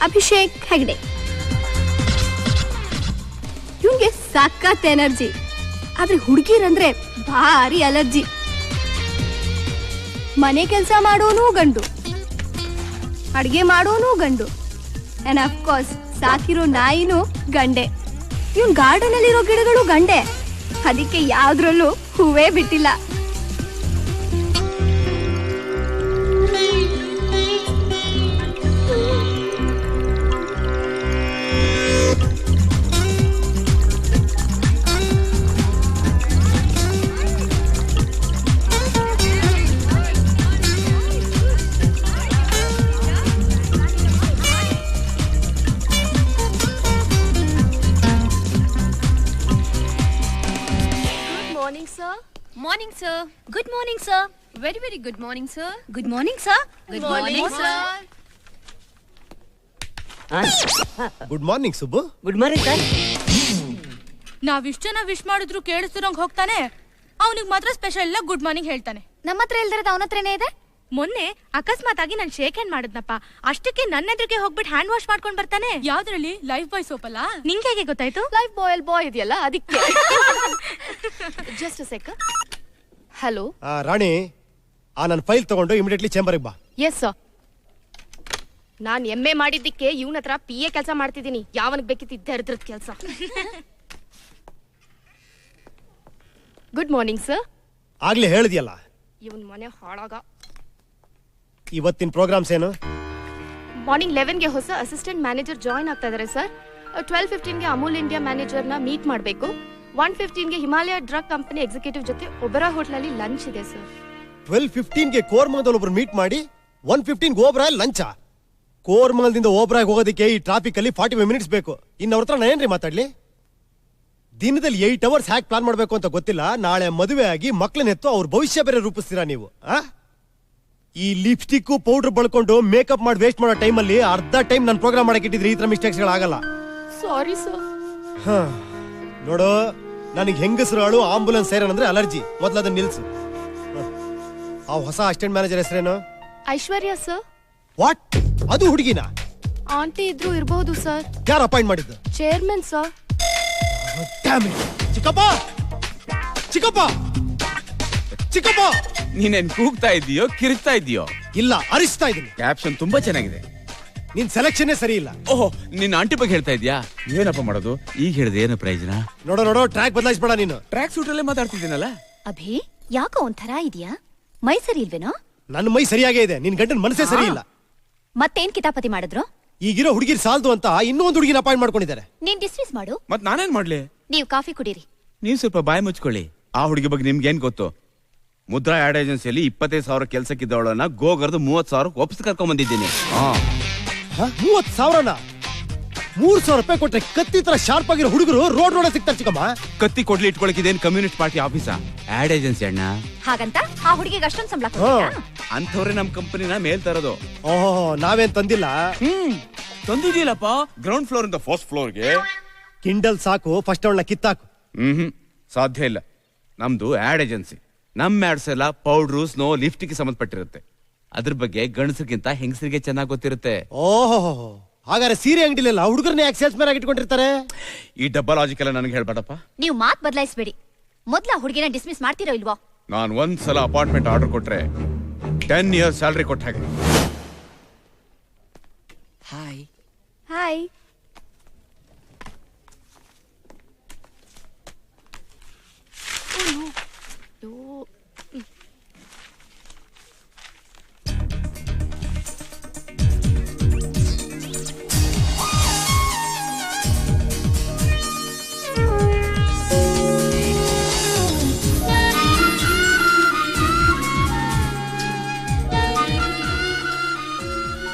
ಅಭಿಷೇಕ್ ಹೆಗ್ಡೆ. ಇವ್ನಿಗೆ ಸಖತ್ ಎನರ್ಜಿ, ಆದ್ರೆ ಹುಡುಗಿರಂದ್ರೆ ಭಾರಿ ಅಲರ್ಜಿ. ಮನೆ ಕೆಲಸ ಮಾಡೋನು ಗಂಡು, ಅಡ್ಗೆ ಮಾಡೋನು ಗಂಡು, ಅಂಡ್ ಅಫ್ಕೋರ್ಸ್ ಸಾಕಿರೋ ನಾಯಿನೂ ಗಂಡೆ. ಇವನ್ ಗಾರ್ಡನ್ ಅಲ್ಲಿರೋ ಗಿಡಗಳು ಗಂಡೆ, ಅದಕ್ಕೆ ಯಾವ್ದ್ರಲ್ಲೂ ಹೂವೇ ಬಿಟ್ಟಿಲ್ಲ. Morning, sir. Good morning, sir. Very, very good morning, sir. Good morning, sir. Good morning, sir. Good morning Subbu. Good morning sir. ನಾವಿಷ್ಟು ಜನ ವಿಶ್ ಮಾಡಿದ್ರು ಕೇಳಿಸ್ತಿರೋಂಗ್ ಹೋಗ್ತಾನೆ, ಅವನಿಗೆ ಮಾತ್ರ ಸ್ಪೆಷಲ್ ಗುಡ್ ಮಾರ್ನಿಂಗ್ ಹೇಳ್ತಾನೆ. ನಮ್ಮ ಹತ್ರ ಇಲ್ದಿರೋದು ಅವನ ಹತ್ರನೇ ಇದೆ. ಮೊನ್ನೆ ಅಕಸ್ಮಾತ್ ಆಗಿ ನಾನು ಶೇಕ್ ಹ್ಯಾಂಡ್ ಮಾಡಿದ್ನಪ್ಪ, ಅಷ್ಟಕ್ಕೆ ನನ್ನ ಎದುರಿಗೆ ಹೋಗ್ಬಿಟ್ಟು ಹ್ಯಾಂಡ್ ವಾಶ್ ಮಾಡ್ಕೊಂಡ್ ಬರ್ತಾನೆ. ಯಾವ್ದ್ರಲ್ಲಿ? ಲೈಫ್ ಬಾಯ್ ಸೋಪ್ ಅಲ್ಲ. ನಿಂಗೆ ಹೇಗೆ ಗೊತ್ತಾಯ್ತು? ಲೈಫ್ ಬಾಯ್ ಇದೆಯಲ್ಲ ಅದಕ್ಕೆ. Just a second. ಹಲೋ ರಾಣಿ, ನನ್ನ ಫೈಲ್ ತಗೊಂಡು ಇಮಿಡಿಯೇಟ್ಲಿ ಚೇಂಬರ್ಗೆ ಬಾ. Yes sir. ನಾನ್ ಎಮ್ಮೆ ಮಾಡಿದ್ದಕ್ಕೆ ಇವನ ಹತ್ರ PA ಕೆಲಸ ಮಾಡ್ತಿದ್ದೀನಿ. ಯಾವನಿಗೆ ಬೇಕಿತ್ತು ದರಿದ್ರದ ಕೆಲಸ. Good morning sir. ಆಗ್ಲೇ ಹೇಳಿದ್ಯಲ್ಲ, ಇವನ್ ಮನೆ ಹಾಳಾಗ. ಇವತ್ತಿನ ಪ್ರೋಗ್ರಾಮ್ಸ್ ಏನು? ಮಾರ್ನಿಂಗ್ 11ಗೆ ಹೊಸ ಅಸಿಸ್ಟೆಂಟ್ ಮ್ಯಾನೇಜರ್ ಜಾಯ್ನ್ ಆಗ್ತಾ ಇದಾರೆ ಸರ್. 12:15ಗೆ ಅಮೂಲ್ ಇಂಡಿಯಾ ಮ್ಯಾನೇಜರ್ನ ಮೀಟ್ ಮಾಡಬೇಕು. 1:15ಗೆ ಹಿಮಾಲಯ ಡ್ರಗ್ ಕಂಪನಿ ಎಕ್ಸಿಕ್ಯೂಟಿವ್ ಜೊತೆ ಒಬೆರಾ ಹೋಟೆಲಲ್ಲಿ ಲಂಚ್ ಇದೆ ಸರ್. 12:15ಗೆ ಕೋರ್ಮಂಗಲದಲ್ಲಿ ಒಬ್ರು ಮೀಟ್ ಮಾಡಿ 1:15ಗೆ ಓಬ್ರಾಯ್ ಲಂಚ. ಕೋರ್ಮಂಗಲದಿಂದ ಓಬ್ರಾಯ್ ಹೋಗೋದಕ್ಕೆ ಈ ಟ್ರಾಫಿಕ್ ಅಲ್ಲಿ 45 ಮಿನಿಟ್ಸ್ ಬೇಕು. ಇನ್ನು ಅವ್ರ ಹತ್ರ ಏನ್ರಿ ಮಾತಾಡ್ಲಿ? ದಿನದಲ್ಲಿ 8 ಅವರ್ಸ್ ಹ್ಯಾಕ್ ಪ್ಲಾನ್ ಮಾಡ್ಬೇಕು ಅಂತ ಗೊತ್ತಿಲ್ಲ. ನಾಳೆ ಮದುವೆ ಆಗಿ ಮಕ್ಳನ್ನೆತ್ತು ಅವ್ರ ಭವಿಷ್ಯ ಬೇರೆ ರೂಪಿಸ್ತೀರಾ ನೀವು? ಈ ಲಿಪ್ಸ್ಟಿಕ್ ಪೌಡರ್ ಬಳಕೊಂಡು ಮೇಕಪ್ ಮಾಡಿ ವೇಸ್ಟ್ ಮಾಡೋ ಟೈಮಲ್ಲಿ ಅರ್ಧ ಟೈಮ್ ನಾನು ಪ್ರೋಗ್ರಾಮ್ ಮಾಡಕ್ಕೆ ಇಟ್ಟಿದ್ರೆ ಈ ತರ ಮಿಸ್ಟೇಕ್ಸ್ ಆಗಲ್ಲ. Sorry sir. ನೋಡು, ನನಗೆ ಹೆಂಗಸರು ಆಂಬುಲೆನ್ಸ್ ಸೈರನ್ ಅಂದ್ರೆ ಅಲರ್ಜಿ. ಮೊದಲು ಅದನ್ನ ನಿಲ್ಸು. ಆ ಹೊಸ ಅಸಿಸ್ಟೆಂಟ್ ಮ್ಯಾನೇಜರ್ ಹೆಸರೇನು? ಐಶ್ವರ್ಯ ಸರ್. ವಾಟ್? ಅದು ಹುಡುಗಿನ? ಆಂಟಿ ಇದ್ರು ಇರಬಹುದು ಸರ್. ಯಾರು ಅಪಾಯಿಂಟ್ ಮಾಡಿದ್ದು? Chairman sir. ಚಿಕ್ಕಪ್ಪ, ಚಿಕ್ಕಪ್ಪ, ಚಿಕ್ಕಪ್ಪ. ನೀನೇನ್ ಕೂಗ್ತಾ ಇದೀಯೋ ಕಿರಿಸ್ತಾ ಇದೀಯೋ? ಇಲ್ಲ, ಅರಿಸ್ತಾ ಇದೀನಿ. ಕ್ಯಾಪ್ಷನ್ ತುಂಬಾ ಚೆನ್ನಾಗಿದೆ. ನಿನ್ ಸೆಲೆಕ್ಷನ್ ಸರಿ ಇಲ್ಲ. ಓಹೋ, ನಿನ್ನ ಆಂಟಿ ಬಗ್ಗೆ ಹೇಳ್ತಾ ಇದ್ಯಾ? ಏನಪ್ಪ ಮಾಡೋದು? ಈಗ ಹೇಳಿದೆ ಏನು ಪ್ರಯೋಜನ? ನೋಡೋ ಟ್ರ್ಯಾಕ್ ಬದಲಾಯಿಸ್ಬೇಡ ನೀನು. ಟ್ರ್ಯಾಕ್ ಸೂಟ್ ಅಲ್ಲೇ ಮಾತಾಡ್ತಿದ್ದೀನಲ್ಲ. ಅಭಿ, ಯಾಕೋ ಒಂಥರ ಇದೆಯಾ? ಮೈ ಸರಿ ಇಲ್ವೇನೋ? ನನ್ನ ಮೈ ಸರಿಯಾಗೇ ಇದೆ, ನಿನ್ ಗಂಡನ ಮನಸ್ಸೇ ಸರಿ ಇಲ್ಲ. ಮತ್ತೇನ್ ಕಿತಾಪತಿ ಮಾಡಿದ್ರು? ಈಗಿರೋ ಹುಡುಗಿರ್ ಸಾಲ್ದು ಅಂತ ಇನ್ನೊಂದು ಹುಡುಗಿನ ಅಪಾಯಿಂಟ್ ಮಾಡ್ಕೊಂಡಿದ್ದಾರೆ. ನೀನ್ ಡಿಸ್ಮಿಸ್ ಮಾಡು. ಮತ್ ನಾನೇನ್ ಮಾಡ್ಲಿ? ನೀವು ಕಾಫಿ ಕುಡೀರಿ. ನೀವು ಸ್ವಲ್ಪ ಬಾಯಿ ಮುಚ್ಕೊಳ್ಳಿ. ಆ ಹುಡುಗಿ ಬಗ್ಗೆ ನಿಮ್ಗೆ ಏನ್ ಗೊತ್ತು? ಮುದ್ರಾ ಆಡ್ ಏಜೆನ್ಸಿಯಲ್ಲಿ 25,000 ಕೆಲ್ಸಕ್ಕಿದ್ದವಳನ್ನ ಗೋಗರ್ದು 30,000 ಒಪ್ಪಿಸಿ ಕರ್ಕೊಂಡ್ ಬಂದಿದ್ದೀನಿ. 30,000ನ? 3,000 ರೂಪಾಯಿ ಕೊಟ್ರೆ ಕತ್ತಿ ತರ ಶಾರ್ಪ್ ಆಗಿರೋ ಹುಡುಗರು ರೋಡ್ ಸಿಗ್ತಾರೆ ಚಿಕ್ಕಮ್ಮ. ಕತ್ತಿ ಕೊಡ್ಲಿ ಇಟ್ಕೊಳಕ್ ಇದೇನ್ ಕಮ್ಯುನಿಸ್ಟ್ ಪಾರ್ಟಿ ಆಫೀಸಾ? ಆಡ್ ಏಜೆನ್ಸಿ ಅಣ್ಣ. ಹಾಗಂತ ಆ ಹುಡುಗಿಗೆ ಅಷ್ಟೊಂದು ಸಂಬಳ ಕೊಡ್ತೀರಾ? ಅಂಥವ್ರೆ ನಮ್ ಕಂಪನಿನ ಮೇಲ್ ತರೋದು. ಓಹೋ, ನಾವೇನ್ ತಂದಿಲ್ಲ. ತಂದಿದೀಲಪ್ಪ, ಗ್ರೌಂಡ್ ಫ್ಲೋರ್ ಇಂದ ಫಸ್ಟ್ ಫ್ಲೋರ್ಗೆ. ಕಿಂಡಲ್ ಸಾಕು, ಫಸ್ಟ್ ಅವಳನ್ನ ಕಿತ್ತಾಕು. ಸಾಧ್ಯ ಇಲ್ಲ. ನಮ್ದು ಆಡ್ ಏಜೆನ್ಸಿ. ನಮ್ ಆಡ್ಸ್ ಎಲ್ಲ ಪೌಡ್ರು, ಸ್ನೋ, ಲಿಫ್ಟಿಗೆ ಸಂಬಂಧಪಟ್ಟಿರುತ್ತೆ. ಅದ್ರ ಬಗ್ಗೆ ಗಂಡಸರಿಗಿಂತ ಹೆಂಗಸರಿಗೆ ಚೆನ್ನಾಗಿ ಗೊತ್ತಿರುತ್ತೆ. ಓಹೋ, ಹಾಗಾದ್ರೆ ಸೀರೆ ಅಂಗಡಿಲೆಲ್ಲ ಹುಡುಗರನ್ನ ಯಾಕೆ ಸೇಲ್ಸ್ ಮ್ಯಾನ್ ಆಗಿ ಇಟ್ಕೊಂಡಿರ್ತಾರೆ? ಈ ಡಬ್ಬ ಲಾಜಿಕ್ ಎಲ್ಲ ನನಗೆ ಹೇಳ್ಬೇಡಪ್ಪ. ನೀವು ಮಾತ್ ಬದಲಾಯಿಸಬೇಡಿ. ಮೊದ್ಲ ಹುಡುಗಿನ ಡಿಸ್ಮಿಸ್ ಮಾಡ್ತಿರೋ ಇಲ್ವೋ? ನಾನು ಒಂದ್ಸಲ ಅಪಾಯಿಂಟ್ಮೆಂಟ್ ಆರ್ಡರ್ ಕೊಟ್ರೆ 10 years ಸ್ಯಾಲರಿ ಕೊಟ್ಟ ಹಾಗೆ. ಹಾಯ್. ಹಾಯ್.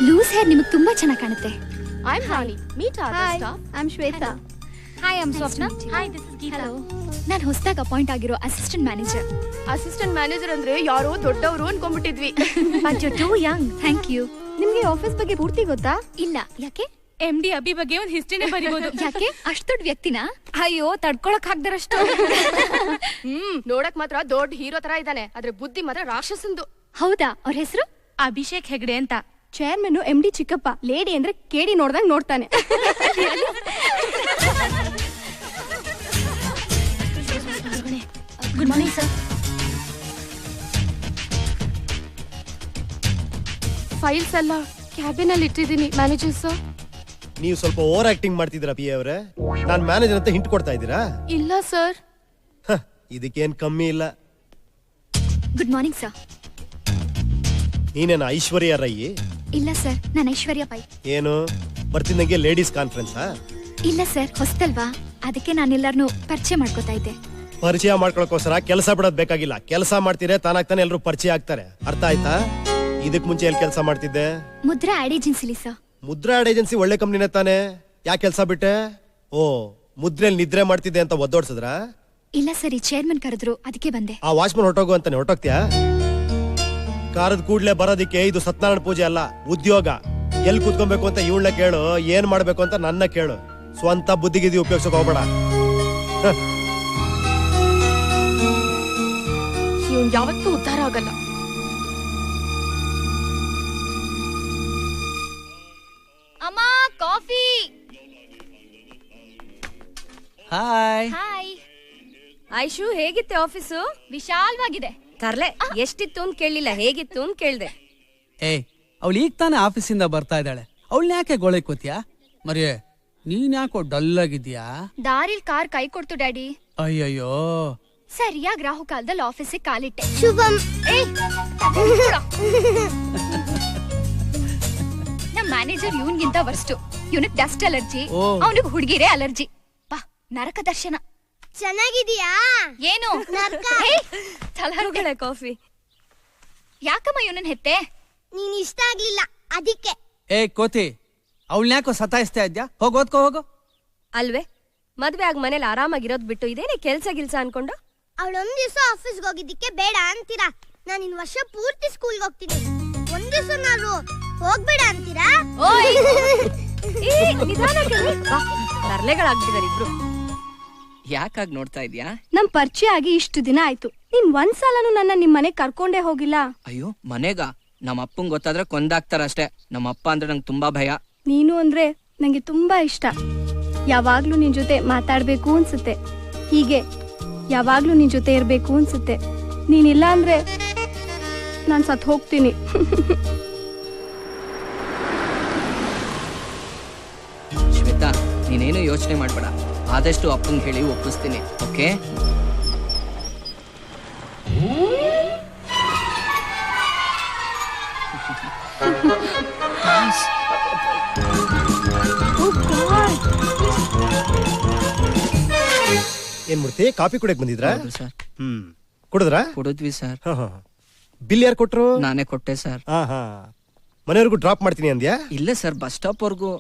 ಲೂಸ್ ಹೇರ್ ನಿಮಗೆ ತುಂಬಾ ಚೆನ್ನಾಗಿ ಕಾಣುತ್ತೆ. I am Rani. Meet hi, I am Shweta. Hi, I am Swapna. Hi, this is Geeta. ನಾನು ಹೊಸದಾಗಿ ಅಪಾಯಿಂಟ್ ಆಗಿರೋ ಅಸಿಸ್ಟೆಂಟ್ ಮ್ಯಾನೇಜರ್. ಅಸಿಸ್ಟೆಂಟ್ ಮ್ಯಾನೇಜರ್ ಅಂದ್ರೆ ಯಾರೋ ದೊಡ್ಡವರು ಅನ್ಕೊಂಡ್ಬಿಟ್ಟಿದ್ವಿ. But you too young. Thank you. ನಿಮ್ಗೆ ಆಫೀಸ್ ಬಗ್ಗೆ ಪೂರ್ತಿ ಗೊತ್ತಾ? ಇಲ್ಲ. ಯಾಕೆ? MD ಅಭಿ ಬಗ್ಗೆ ಒಂದು ಹಿಸ್ಟ್ರಿನೇ ಬರಿಬಹುದು. ಯಾಕೆ? ಅಷ್ಟು ದೊಡ್ಡ ವ್ಯಕ್ತಿನ? ಅಯ್ಯೋ, ತಡ್ಕೊಳಕ್ ಆಗ್ದಾರಷ್ಟು. ನೋಡಕ್ ಮಾತ್ರ ದೊಡ್ಡ ಹೀರೋ ತರ ಇದ್ದಾನೆ, ಆದ್ರೆ ಬುದ್ಧಿ ಮಾತ್ರ ರಾಕ್ಷಸಂದು. ಹೌದಾ? ಅವ್ರ ಹೆಸರು ಅಭಿಷೇಕ್ ಹೆಗ್ಡೆ ಅಂತ. ಚೇರ್ಮನ್ MD ಚಿಕ್ಕಪ್ಪ, ಲೇಡಿ ಅಂದ್ರೆ ಕೇಡಿ ನೋಡ್ದಂಗ್ ನೋಡ್ತಾನೆ. Good morning sir. ಫೈಲ್ಸ್ ಎಲ್ಲ ಕ್ಯಾಬಿನ್ ಅಲ್ಲಿ ಇಟ್ಟಿದ್ದೀನಿ ಮ್ಯಾನೇಜರ್ ಸರ್. ನೀವು ಸ್ವಲ್ಪ ಓವರ್ ಆಕ್ಟಿಂಗ್ ಮಾಡ್ತಿದ್ದೀರಾ ಪಿ ಅವರೇ. ನಾನ್ ಮ್ಯಾನೇಜರ್ ಅಂತ ಹಿಂಟ್ ಕೊಡ್ತಾ ಇದ್ದೀರಾ? ಇಲ್ಲ ಸರ್. ಇದಕ್ಕೇನ್ ಕಮ್ಮಿ ಇಲ್ಲ. Good morning sir. ನೀನೇನ ಐಶ್ವರ್ಯ ರೈ? ಇಲ್ಲ ಸರ್, ನಾನು ಐಶ್ವರ್ಯ ಪೈ. ಏನು ಬರ್ತಿದ್ದಂಗೆ ಲೇಡೀಸ್ ಕಾನ್ಫರೆನ್ಸಾ? ಇಲ್ಲ ಸರ್, ಹೊಸ್ತಲ್ವಾ, ಅದಕ್ಕೆ ನಾನೆಲ್ಲರನ್ನು ಪರಿಚಯ ಮಾಡ್ಕೋತಾ ಇದ್ದೆ. ಪರಿಚಯ ಮಾಡ್ಕೊಳಕೋಸ್ಕರ ಕೆಲಸ ಬಿಡೋದ್ ಬೇಕಾಗಿಲ್ಲ. ಕೆಲಸ ಮಾಡ್ತೀರಾ ತಾನಾಗ್ತಾನೆ ಎಲ್ರು ಪರಿಚಯ ಆಗ್ತಾರೆ. ಅರ್ಥ ಆಯ್ತಾ? ಇದಕ್ ಮುಂಚೆ ಎಲ್ಲಿ ಕೆಲಸ ಮಾಡ್ತಿದ್ದೆ? ಮುದ್ರಾ ಆಡ್ ಏಜೆನ್ಸಿಲಿ ಸರ್. ಮುದ್ರಾ ಆಡ್ ಏಜೆನ್ಸಿ ಒಳ್ಳೆ ಕಂಪ್ನಿನೇ ತಾನೆ. ಯಾಕೆ ಕೆಲಸ ಬಿಟ್ಟೆ? ಓ, ಮುದ್ರೆಲ್ ನಿದ್ರೆ ಮಾಡ್ತಿದ್ದೆ ಅಂತ ಒದ್ದೋಡ್ಸಿದ್ರ? ಇಲ್ಲ ಸರ್, ಈ ಚೇರ್ಮನ್ ಕರೆದ್ರು, ಅದಕ್ಕೆ ಬಂದೆ. ಆ ವಾಚ್ಮನ್ ಹೊರಟೋಗು ಅಂತಾನೆ ಹೊರಟೋಗ್ತೀಯಾ? ಕಾರದ ಕೂಡ್ಲೆ ಬರೋದಿಕ್ಕೆ ಇದು ಸತ್ಯನಾರಾಯಣ ಪೂಜೆ ಅಲ್ಲ, ಉದ್ಯೋಗ. ಎಲ್ಲಿ ಕೂತ್ಕೊಬೇಕು ಅಂತ ಇವಳನ್ನ ಕೇಳು, ಏನ್ ಮಾಡ್ಬೇಕು ಅಂತ ನನ್ನ ಕೇಳು. ಸ್ವಂತ ಬುದ್ಧಿಗಿದ್ದಿ ಉಪಯೋಗಿಸಕ್ ಹೋಗ್ಬೇಡ. ಇವ್ನು ಯಾವತ್ತೂ ಉದ್ಧಾರ ಆಗಲ್ಲ. ಅಮ್ಮ, ಕಾಫಿ. ಹಾಯ್. ಹಾಯ್. ಆಯ್ಶು, ಹೇಗಿತ್ತೆ ಆಫೀಸು? ವಿಶಾಲವಾಗಿದೆ. ತರ್ಲೆ, ಎಷ್ಟಿತ್ತು ಅಂತ ಕೇಳಲಿಲ್ಲ, ಹೇಗಿತ್ತು ಅಂತ ಕೇಳ್ದೆ. ಏಯ್, ಅವಳು ಈಗ ತಾನೇ ಆಫೀಸಿಂದ ಬರ್ತಾ ಇದ್ದಾಳೆ. ಅವಳನ್ನ ಯಾಕೆ ಗೋಳೈಕೋತಿಯಾ? ಮರಿಯೇ, ನೀನ್ ಯಾಕೋ ಡಲ್ ಆಗಿದ್ಯಾ? ದಾರಿಲ್ ಕಾರ್ ಕೈ ಕೊಡ್ತು ಡ್ಯಾಡಿ. ಅಯ್ಯಯ್ಯೋ. ಸರಿಯಾಗಿ ರಾಹು ಕಾಲದಲ್ಲಿ ಆಫೀಸಿಗೆ ಕಾಲಿಟ್ಟೆ. ಶುಭಂ. ನಮ್ ಮ್ಯಾನೇಜರ್ ಇವನ್ಗಿಂತ ವರ್ಸ್ಟು. ಇವನಿಗೆ ಡಸ್ಟ್ ಅಲರ್ಜಿ, ಓ. ಅವನಿಗೆ ಹುಡುಗಿರೇ ಅಲರ್ಜಿ. ಬಾ, ನರಕ ದರ್ಶನ. ಚೆನ್ನಾಗಿದೀಯಾ? ಏನು ತಲಾರುಗಳೇ ಕಾಫಿ. ಯಾಕಮ್ಮ ಇವನನ್ನ ಹೆತ್ತೆ? ನೀನ್ ಇಷ್ಟ ಆಗ್ಲಿಲ್ಲ ಅದಕ್ಕೆ. ಏ ಕೋತಿ, ಅವಳನ್ನ ಯಾಕೋ ಸತಾಯಿಸ್ತಾ ಇದ್ಯಾ? ಹೋಗ್ ಓದ್ಕೋ ಹೋಗು. ಅಲ್ವೇ, ಮದ್ವೆ ಆಗ ಮನೇಲಿ ಆರಾಮಾಗಿರೋದ್ ಬಿಟ್ಟು ಇದೇನೆ ಕೆಲ್ಸ ಗಿಲ್ಸ ಅನ್ಕೊಂಡು. ಅವಳೊಂದ್ ದಿವಸ ಆಫೀಸ್ಗೆ ಹೋಗಿದ್ದಕ್ಕೆ ಬೇಡ ಅಂತೀರಾ? ನಾನು ಇನ್ ವರ್ಷ ಪೂರ್ತಿ ಸ್ಕೂಲ್ಗೆ ಹೋಗ್ತೀನಿ. ಒಂದ್ ದಿವಸ ನಾನು ಹೋಗ್ಬೇಡ ಅಂತೀರಾ? ಓಯ್, ನಿಧಾನ ಕೇಳಿ. ಬಾ, ತರ್ಲೆಗಳಾಗ್ಬಿಟ್ಟಿದಾರೆ ಇಬ್ರು. ಯಾಕಾಗ್ ನೋಡ್ತಾ ಇದ್ಯಾ? ನಮ್ ಪರಿಚಯ ಆಗಿ ಇಷ್ಟು ದಿನ ಆಯ್ತು, ನೀನ್ ಒಂದ್ಸಲನು ನನ್ನ ನಿಮ್ ಮನೆ ಕರ್ಕೊಂಡೇ ಹೋಗಿಲ್ಲ. ಅಯ್ಯೋ, ಮನೆಗ ನಮ್ಮ ಅಪ್ಪಂಗ್ ಗೊತ್ತಾದ್ರೆ ಕೊಂದಾಕ್ತಾರಷ್ಟೇ. ನಮ್ಮ ಅಪ್ಪ ಅಂದ್ರೆ ನಂಗೆ ತುಂಬಾ ಭಯ. ನೀನು ಅಂದ್ರೆ ನಂಗೆ ತುಂಬಾ ಇಷ್ಟ. ಯಾವಾಗ್ಲೂ ನಿನ್ ಜೊತೆ ಮಾತಾಡ್ಬೇಕು ಅನ್ಸುತ್ತೆ. ಹೀಗೆ ಯಾವಾಗ್ಲೂ ನಿನ್ ಜೊತೆ ಇರ್ಬೇಕು ಅನ್ಸುತ್ತೆ. ನೀನಿಲ್ಲ ಅಂದ್ರೆ ನಾನ್ ಸತ್ ಹೋಗ್ತೀನಿ. ಶ್ವೇತಾ, ನೀನೇನು ಯೋಚನೆ ಮಾಡ್ಬೇಡ. ಆದಷ್ಟು ಅಪ್ಪಂಗ್ ಹೇಳಿ ಒಪ್ಪಿಸ್ತೀನಿ, ಓಕೆ? ಏನ್ ಮೂರ್ತಿ, ಕಾಫಿ ಕುಡಿಯಕ್ ಬಂದಿದ್ರಾ? ಹೌದು ಸರ್. ಕುಡಿದ್ರಾ? ಕುಡಿದ್ವಿ ಸರ್. ಬಿಲ್ ಯಾರು ಕೊಟ್ರು? ನಾನೇ ಕೊಟ್ಟೆ ಸರ್. ಮನೆಯವರೆಗೂ ಡ್ರಾಪ್ ಮಾಡ್ತೀನಿ ಅಂದ್ಯಾ? ಇಲ್ಲ ಸರ್, ಬಸ್ ಸ್ಟಾಪ್ ವರ್ಗೂ.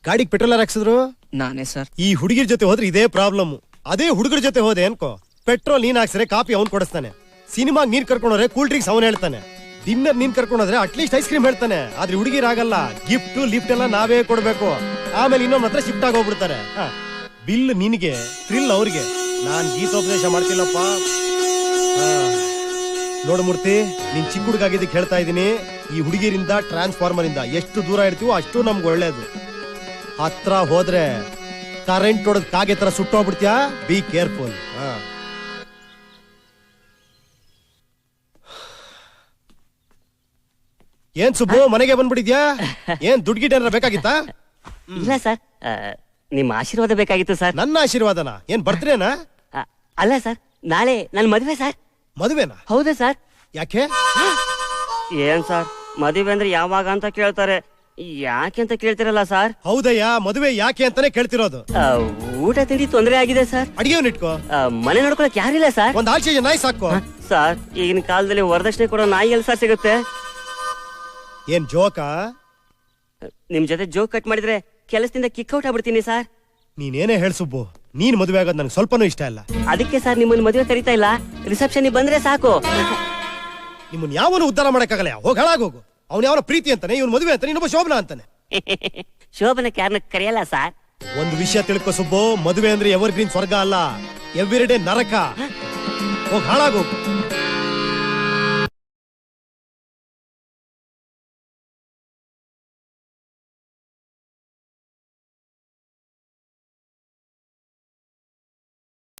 ಗಾಡಿಗೆ ಪೆಟ್ರೋಲ್ ಯಾರು ಹಾಕ್ಸಿದ್ರು? ನಾನೇ ಸರ್. ಈ ಹುಡುಗಿರ್ ಜೊತೆ ಹೋದ್ರೆ ಇದೇ ಪ್ರಾಬ್ಲಮ್. ಅದೇ ಹುಡುಗರ ಜೊತೆ ಹೋದೆ ಅನ್ಕೋ, ಪೆಟ್ರೋಲ್ ನೀನ್ ಹಾಕ್ಸರೆ ಕಾಫಿ ಅವ್ನ್ ಕೊಡಿಸ್ತಾನೆ. ಸಿನಿಮಾಗ್ ನೀನ್ ಕರ್ಕೊಂಡ್ರೆ ಕೂಲ್ ಡ್ರಿಂಕ್ಸ್ ಅವನ್ ಹೇಳ್ತಾನೆ. ಡಿನ್ನರ್ ನೀನ್ ಕರ್ಕೊಂಡ್ರೆ ಅಟ್ಲೀಸ್ಟ್ ಐಸ್ ಕ್ರೀಮ್ ಹೇಳ್ತಾನೆ. ಆದ್ರೆ ಹುಡುಗಿರಾಗಲ್ಲ, ಗಿಫ್ಟ್ ಲಿಫ್ಟ್ ಎಲ್ಲ ನಾವೇ ಕೊಡ್ಬೇಕು. ಆಮೇಲೆ ಇನ್ನೊಂದ್ ಹತ್ರ ಶಿಫ್ಟ್ ಆಗಿ ಹೋಗ್ಬಿಡ್ತಾರೆ. ಬಿಲ್ ನಿನ್ಗೆ, ಥ್ರಿಲ್ ಅವ್ರಿಗೆ. ನಾನ್ ಗೀತೋಪದೇಶ ಮಾಡ್ತಿಲ್ಲಪ್ಪ. ನೋಡು ಮೂರ್ತಿ, ನೀನ್ ಚಿಕ್ಕ ಹುಡುಗಾಗಿದ್ದಕ್ಕೆ ಹೇಳ್ತಾ ಇದೀನಿ. ಈ ಹುಡುಗಿರಿಂದ ಟ್ರಾನ್ಸ್ಫಾರ್ಮರ್ ಇಂದ ಎಷ್ಟು ದೂರ ಇರ್ತೀವೋ ಅಷ್ಟು ನಮ್ಗೆ ಒಳ್ಳೇದು. ಹತ್ರ ಹೋದ್ರೆ ಕರೆಂಟ್ ಹೊಡೆದ್ ಕಾಗೆ ತರ ಸುಟ್ಟೋಗ್ಬಿಡ್ತೀಯಾ. Be careful. ಏನ್ ಸುಬ್ಬು, ಮನೆಗೆ ಬಂದ್ಬಿಟ್ಟಿದ್ಯಾ? ಏನ್ ದುಡ್ಡು ಗಿಡ್ ಏನಾರ ಬೇಕಾಗಿತ್ತಾ? ಇಲ್ಲ ಸರ್, ನಿಮ್ಮ ಆಶೀರ್ವಾದ ಬೇಕಾಗಿತ್ತು ಸರ್. ನನ್ನ ಆಶೀರ್ವಾದನ? ಏನ್ ಬರ್ತ್ರೇನಾ? ಅಲ್ಲ ಸರ್, ನಾಳೆ ನನ್ನ ಮದುವೆ ಸರ್. ಮದುವೆನಾ? ಹೌದಾ ಸರ್? ಯಾಕೆ? ಏನ್ ಸರ್, ಮದುವೆ ಅಂದ್ರೆ ಯಾವಾಗ ಅಂತ ಕೇಳ್ತಾರೆ, ಯಾಕೆ ಅಂತ ಕೇಳ್ತಿರಲ್ಲ ಸರ್? ಹೌದಯ್ಯ, ಮದುವೆ ಯಾಕೆ ಅಂತಾನೆ ಕೇಳ್ತಿರೋದು. ಊಟ ತಿಂಡಿ ತೊಂದರೆ ಆಗಿದೆ ಸರ್. ಅಡಿಗೆವನ್ ಇಟ್ಕೋ. ಮನೆ ನೋಡ್ಕೊಳಕ್ ಯಾರಿಲ್ಲ ಸರ್. ಒಂದ್ ಆಚೆ ನಾಯಿ ಸಾಕೋ. ಸರ್, ಈಗಿನ ಕಾಲದಲ್ಲಿ ವರದಕ್ಷಿಣೆ ಕೊಡೋ ನಾಯಿ ಎಲ್ಲಿ ಸರ್ ಸಿಗುತ್ತೆ? ಏನ್ ಜೋಕಾ? ನಿಮ್ ಜೊತೆ ಜೋಕ್ ಕಟ್ ಮಾಡಿದ್ರೆ ಕೆಲಸದಿಂದ ಕಿಕ್ ಔಟ್ ಆಗ್ಬಿಡ್ತೀನಿ ಸರ್. ನೀನೇನೇ ಹೇಳ್ ಸುಬ್ಬು, ನೀನ್ ಮದುವೆ ಆಗೋದ್ ನಂಗೆ ಸ್ವಲ್ಪನೂ ಇಷ್ಟ ಇಲ್ಲ. ಅದಕ್ಕೆ ಸರ್ ನಿಮ್ಮನ್ನ ಮದುವೆ ಕರೀತಾ ಇಲ್ಲ, ರಿಸೆಪ್ಷನ್ ಬಂದ್ರೆ ಸಾಕು. ನಿಮ್ಮನ್ ಯಾವನು ಉದ್ಧಾರ ಮಾಡಕ್ಕಾಗಲ್ಲ. ಹೋಗ್ ಹಾಳಾಗೋಗು. ಅವ್ನ ಯಾವನ ಪ್ರೀತಿ ಅಂತಾನೆ, ಇವನ್ ಮದುವೆ ಅಂತಾನೆ, ಇನ್ನೊಬ್ಬ ಶೋಭನಾ ಅಂತಾನೆ. ಶೋಭನಕ್ಕೆ ಯಾರನ್ನ ಕರೆಯಲ್ಲ ಸರ್. ಒಂದು ವಿಷಯ ತಿಳ್ಕೊ ಸುಬ್ಬು, ಮದುವೆ ಅಂದ್ರೆ ಎವರ್ ಗ್ರೀನ್ ಸ್ವರ್ಗ ಅಲ್ಲ, ಎವ್ರಿ ಡೇ ನರಕ. ಹೋಗ್ ಹಾಳಾಗೋಗು.